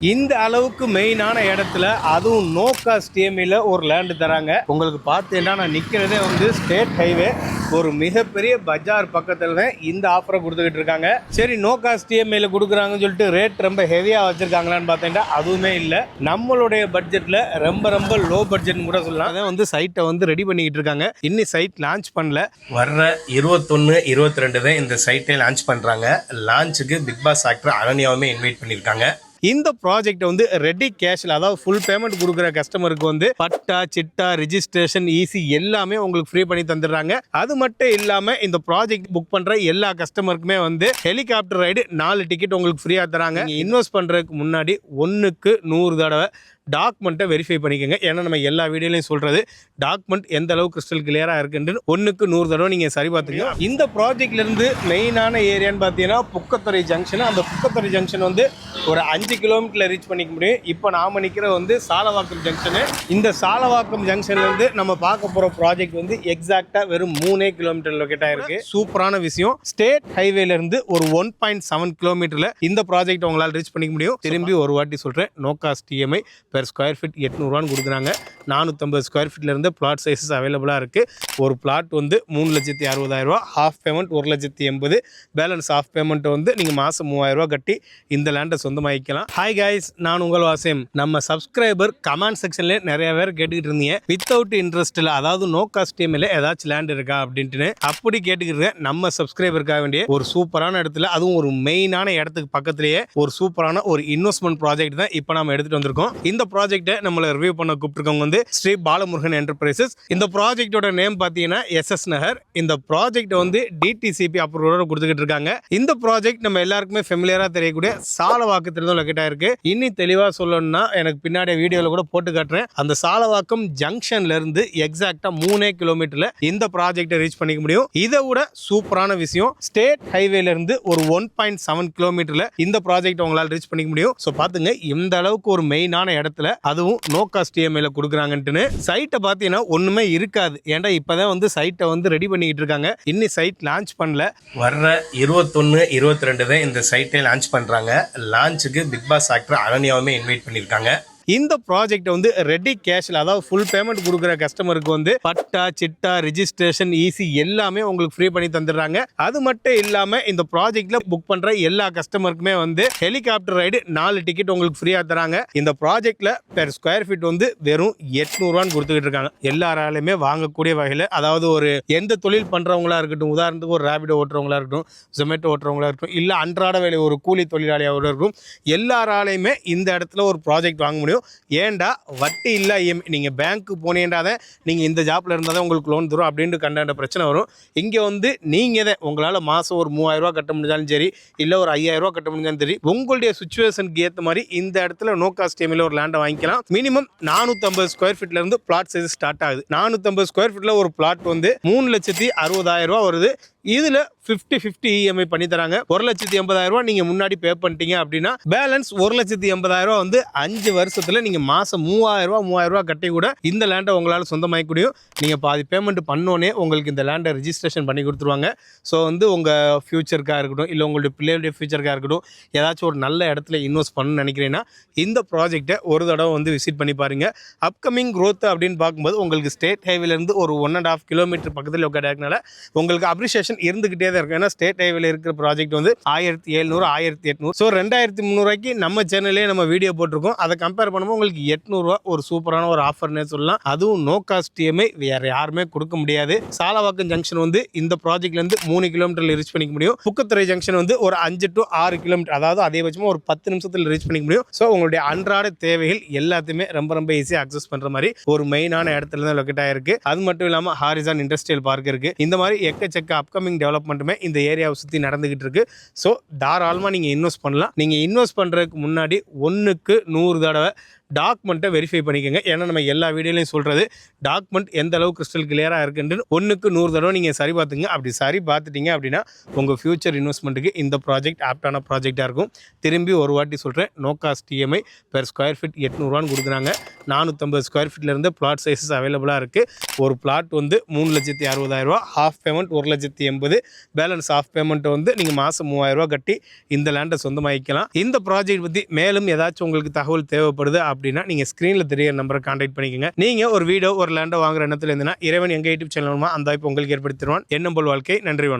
இந்த அளவுக்கு மெயினான இடத்துல அதுவும் நோ காஸ்ட் இஎம்ஐல ஒரு லேண்ட் தராங்க. உங்களுக்கு பார்த்தீங்கன்னா நான் நிற்கிறதே வந்து ஸ்டேட் ஹைவே ஒரு மிகப்பெரிய பஜார் பக்கத்தில் தான் இந்த ஆஃபரை கொடுத்துக்கிட்டு இருக்காங்க. சரி, நோ காஸ்ட் இஎம்ஐல கொடுக்குறாங்கன்னு சொல்லிட்டு ரேட் ரொம்ப ஹெவியாக வச்சிருக்காங்களான்னு பார்த்தீங்கன்னா அதுவுமே இல்லை. நம்மளுடைய பட்ஜெட்டில் ரொம்ப லோ பட்ஜெட்னு கூட சொல்லலாம். அதான் வந்து சைட்டை வந்து ரெடி பண்ணிக்கிட்டு இருக்காங்க. இன்னும் சைட் லான்ச் பண்ணல. வர்ற 21, 22 தான் இந்த சைட்டை லான்ச் பண்ணுறாங்க. லான்ச்சுக்கு பிக் பாஸ் ஆக்டர் அனன்யாவுமே இன்வைட் பண்ணியிருக்காங்க. இந்த ப்ராஜெக்ட் வந்து ரெடி கேஷ்ல, அதாவது ஃபுல் பேமெண்ட் கொடுக்குற கஸ்டமருக்கு வந்து பட்டா, சிட்டா, ரிஜிஸ்ட்ரேஷன், ஈசி எல்லாமே உங்களுக்கு ஃப்ரீ பண்ணி தந்துடுறாங்க. அது மட்டும் இல்லாம இந்த ப்ராஜெக்ட் புக் பண்ற எல்லா கஸ்டமருக்குமே வந்து ஹெலிகாப்டர் ரைடு 4 டிக்கெட் உங்களுக்கு ஃப்ரீயா தராங்க. இன்வெஸ்ட் பண்றதுக்கு முன்னாடி 1க்கு 100 தடவை டாக்குமெண்ட்டை வெரிஃபை பண்ணிக்கோங்க. ஏன்னா நம்ம எல்லா வீடியோலையும் சொல்றது டாக்குமெண்ட் எந்த அளவுக்கு கிறிஸ்டல் கிளியரா இருக்குன்னு 1க்கு 100 தடவை நீங்க சரி பார்த்துக்கோங்க. இந்த ப்ராஜெக்ட்ல இருந்து மெயினான ஏரியான்னு பார்த்தீங்கன்னா புக்கத்துறை ஜங்ஷன். அந்த புக்கத்துறை ஜங்ஷன் வந்து ஒரு 5 கிலோமீட்டர்ல ரீச் பண்ணிக்க முடியும். இப்போ நாம நிற்கிற வந்து சாலவாக்கம் ஜங்ஷனு. இந்த சாலவாக்கம் ஜங்ஷன்ல இருந்து நம்ம பார்க்க போற ப்ராஜெக்ட் வந்து எக்ஸாக்டா வெறும் 3 கிலோமீட்டர் லொக்கேட் ஆயிருக்கு. சூப்பரான விஷயம். ஸ்டேட் ஹைவேல இருந்து ஒரு 1.7 கிலோமீட்டர்ல இந்த ப்ராஜெக்ட் உங்களால் ரீச் பண்ணிக்க முடியும். திரும்பி ஒரு வாட்டி சொல்றேன், no cost EMI per square feet 800 கொடுக்குறாங்க. 450 ஸ்கொயர் ஃபீட்ல இருந்து பிளாட் சைஸஸ் அவைலபிளா இருக்கு. ஒரு பிளாட் வந்து 3,60,000, half payment 1,80,000, balance half payment வந்து நீங்க மாசம் 3,000 கட்டி இந்த லேண்டை சொந்தமாக்கிக்கலாம். ஹாய் கைஸ், நான் உங்கள் வாசிம். நம்ம சப்ஸ்கிரைபர் கமெண்ட் செக்ஷன்ல நிறைய பேர் கேட்டுக்கிட்டு இருந்தீங்க, வித்தவுட் இன்ட்ரெஸ்ட்ல, அதாவது நோ காஸ்ட் இஎம்ஐல ஏதாச்சும் லேண்ட் இருக்கா அப்படின்ட்டு. அப்படி கேட்டுக்கிட்டு நம்ம சப்ஸ்கிரைபருக்காக வேண்டிய ஒரு சூப்பரான இடத்துல, அதுவும் ஒரு மெயினான இடத்துக்கு பக்கத்திலேயே ஒரு சூப்பரான ஒரு இன்வெஸ்ட்மெண்ட் ப்ராஜெக்ட் தான் இப்போ நம்ம எடுத்துட்டு வந்திருக்கோம். இந்த ப்ராஜெக்ட்டை நம்மள ரிவ்யூ பண்ண கூப்பிட்டுருக்கவங்க வந்து ஸ்ரீ பாலமுருகன் என்டர்பிரைசஸ். இந்த ப்ராஜெக்டோட நேம் பார்த்தீங்கன்னா எஸ்எஸ் நகர். இந்த ப்ராஜெக்ட் வந்து டிடிசிபி அப்ரூவலோட கொடுத்துக்கிட்டு இருக்காங்க. இந்த ப்ராஜெக்ட் நம்ம எல்லாருக்குமே ஃபெமிலியரா தெரியக்கூடிய சாலவாக்கத்துல தான் லொக்கேட் ஆயிருக்கு. இன்னும் தெளிவா சொல்லணும்னா எனக்கு பின்னாடி வீடியோல கூட போட்டு காட்டுறேன். அந்த சாலவாக்கம் ஜங்ஷன்ல இருந்து எக்ஸாக்டா 3 கிலோமீட்டர்ல இந்த ப்ராஜெக்டை ரீச் பண்ணிக்க முடியும். இதை விட சூப்பரான விஷயம், ஸ்டேட் ஹைவேல இருந்து ஒரு 1.7 கிலோமீட்டர்ல இந்த ப்ராஜெக்ட் உங்களால் ரீச் பண்ணிக்க முடியும். ஸோ பாத்துங்க, இந்த அளவுக்கு ஒரு மெயினான இடத்துல, அதுவும் நோ காஸ்ட் இஎம்ஐல கொடுக்குறாங்கன்னு. சைட்டை பார்த்தீங்கன்னா ஒண்ணுமே இருக்காது. ஏன்டா இப்பதான் வந்து சைட்டை வந்து ரெடி பண்ணிக்கிட்டு இருக்காங்க. இன்னும் சைட் லான்ச் பண்ணல. வர்ற 21, 22 தான் இந்த சைட்டை லான்ச் பண்றாங்க. லான்ச்சுக்கு பிக் பாஸ் ஆக்டர் அனன்யாவுமே இன்வைட் பண்ணியிருக்காங்க. இந்த ப்ராஜெக்ட் வந்து ரெடி கேஷ்ல, அதாவது ஃபுல் பேமெண்ட் கொடுக்குற கஸ்டமருக்கு வந்து பட்டா, சிட்டா, ரிஜிஸ்ட்ரேஷன், ஈசி எல்லாமே உங்களுக்கு ஃப்ரீ பண்ணி தந்துடுறாங்க. அது மட்டும் இல்லாம இந்த ப்ராஜெக்ட்ல புக் பண்ற எல்லா கஸ்டமருக்குமே வந்து ஹெலிகாப்டர் ரைடு 4 டிக்கெட் உங்களுக்கு ஃப்ரீயா தராங்க. இந்த ப்ராஜெக்ட்ல பெர் ஸ்கொயர் ஃபீட் வந்து வெறும் 800 கொடுத்துக்கிட்டு இருக்காங்க. எல்லாராலுமே வாங்கக்கூடிய வகையில், அதாவது ஒரு எந்த தொழில் பண்றவங்களா இருக்கட்டும், உதாரணத்துக்கு ஒரு ரேபிடோ ஓட்டுறவங்களா இருக்கட்டும், ஜொமேட்டோ ஓட்டுறவங்களா இருக்கட்டும், இல்ல அன்றாட வேலை ஒரு கூலி தொழிலாளியாக இருக்கும், எல்லாராலையுமே இந்த இடத்துல ஒரு ப்ராஜெக்ட் வாங்க முடியும். ஏண்டா வட்டி இல்ல இஎம்ஐ. நீங்க பேங்க்கு போனீங்கன்றாதான் நீங்க இந்த ஜாப்ல இருந்தாதான் உங்களுக்கு லோன் தரும் அப்படின்ட்டு கண்ட பிரச்சனை வரும். இங்க வந்து நீங்க தான் உங்களால மாசம் ஒரு 3,000 கட்ட முடிஞ்சாலும் சரி, இல்ல ஒரு 5,000 கட்ட முடிஞ்சாலும் சரி, உங்களுடைய சுச்சுவேஷனுக்கு ஏற்ற மாதிரி இந்த இடத்துல நோ காஸ்ட் இஎம்ஐல ஒரு லேண்டை வாங்கிக்கலாம். மினிமம் 450 ஸ்கொயர் ஃபீட்ல இருந்து பிளாட் சைஸ் ஸ்டார்ட் ஆகுது. 450 ஸ்கொயர் ஃபீட்ல ஒரு பிளாட் வந்து 3,60,000 வருது. இதுல 50-50 இஎம்ஐ பண்ணி தராங்க. 1,80,000 நீங்க முன்னாடி பே பண்ணிட்டீங்க அப்படின்னா பேலன்ஸ் 1,80,000 வந்து 5 வருஷத்துல நீங்க மாசம் 3,000 கட்டி கூட இந்த லேண்டை உங்களால சொந்தமாக்க முடியும். நீங்க பாதி பேமெண்ட் பண்ணோன்னே உங்களுக்கு இந்த லேண்டை ரிஜிஸ்ட்ரேஷன் பண்ணி கொடுத்துருவாங்க. ஸோ வந்து உங்க ஃபியூச்சருக்காக இருக்கட்டும், இல்லை உங்களுடைய பிள்ளைகளுடைய ஃபியூச்சருக்காக இருக்கட்டும், ஏதாச்சும் ஒரு நல்ல இடத்துல இன்வெஸ்ட் பண்ணணும்னு நினைக்கிறீங்கன்னா இந்த ப்ராஜெக்டை ஒரு தடவை வந்து விசிட் பண்ணி பாருங்க. அப்கமிங் க்ரோத் அப்படின்னு பார்க்கும்போது உங்களுக்கு ஸ்டேட் ஹைவேல இருந்து ஒரு 1.5 கிலோமீட்டர் பக்கத்தில் லொக்கேட் உங்களுக்கு அப்ரிஷியேஷன் இருந்துகிட்டே தான் இருக்கும். ஏன்னா ஸ்டேட் ஹைவேல இருக்கிற ப்ராஜெக்ட் வந்து 1,700, 1,800, ஸோ 2,300 நம்ம சேனல்லே நம்ம வீடியோ போட்டிருக்கோம். அதை கம்பேர் பண்ணும்போது உங்களுக்கு 800 ஒரு சூப்பரான ஒரு ஆஃபர்னே சொல்லலாம். அதுவும் நோ காஸ்ட் இஎம்ஐ வேற யாருமே கொடுக்க முடியாது. சாலவாக்கம் ஜங்ஷன் வந்து இந்த ப்ராஜெக்ட்ல இருந்து 3 கிலோமீட்டர்ல ரீச் பண்ணிக்க முடியும். புக்கத்துறை ஜங்ஷன் வந்து ஒரு 5 to 6 கிலோமீட்டர், அதாவது அதிகபட்சமா ஒரு 10 நிமிஷத்துல ரீச் பண்ணிக்க முடியும். ஸோ உங்களுடைய அன்றாட தேவைகள் எல்லாத்தையுமே ரொம்ப ஈஸியாக அக்சஸ் பண்ற மாதிரி ஒரு மெயினான இடத்துல தான் லொக்கேட் ஆயிருக்கு. அது மட்டும் இல்லாம ஹாரிசான் இண்டஸ்ட்ரியல் பார்க் இருக்கு. இந்த மாதிரி எக்கச்சக்க அப்கமிங் டெவலப்மெண்ட்டுமே இந்த ஏரியாவை சுற்றி நடந்துகிட்டு இருக்கு. ஸோ தாராளமாக நீங்கள் இன்வெஸ்ட் பண்ணலாம். நீங்கள் இன்வெஸ்ட் பண்ணுறதுக்கு முன்னாடி 1க்கு 100 தடவை டாக்குமெண்ட்டை வெரிஃபை பண்ணிக்கோங்க. ஏன்னா நம்ம எல்லா வீடியோலையும் சொல்கிறது டாக்குமெண்ட் எந்த அளவுக்கு கிறிஸ்டல் கிளியராக இருக்குன்னு 1க்கு 100 தடவை நீங்கள் சரி பார்த்துங்க. அப்படி சரி பார்த்துட்டீங்க அப்படின்னா உங்கள் ஃபியூச்சர் இன்வெஸ்ட்மெண்ட்டுக்கு இந்த ப்ராஜெக்ட் ஆப்டான ப்ராஜெக்டாக இருக்கும். திரும்பி ஒரு வாட்டி சொல்கிறேன், no cost EMI per square feet 800 கொடுக்குறாங்க. 450 ஸ்கொயர் ஃபீட்லேருந்து பிளாட் சைஸஸ் அவைலபிளாக இருக்குது. ஒரு பிளாட் வந்து 3,60,000 ரூபா, half payment 1,80,000, balance of payment வந்து நீங்கள் மாதம் 3,000 ரூபா கட்டி இந்த லேண்டை சொந்தமாக்கிக்கலாம். இந்த ப்ராஜெக்ட் பற்றி மேலும் ஏதாச்சும் உங்களுக்கு தகவல் தேவைப்படுது அப்படின்னா நீங்கள் ஸ்க்ரீனில் தெரிய நம்பரை கான்டாக்ட் பண்ணிக்கோங்க. நீங்கள் ஒரு வீடோ ஒரு லேண்டோ வாங்குற எண்ணத்தில் இருந்தீங்கன்னா இறைவன் எங்கள் யூடியூப் சேனல் அந்த வாய்ப்பு உங்களுக்கு ஏற்படுத்திடுவான். எண்ணம் போல் வாழ்க்கை. நன்றி, வணக்கம்.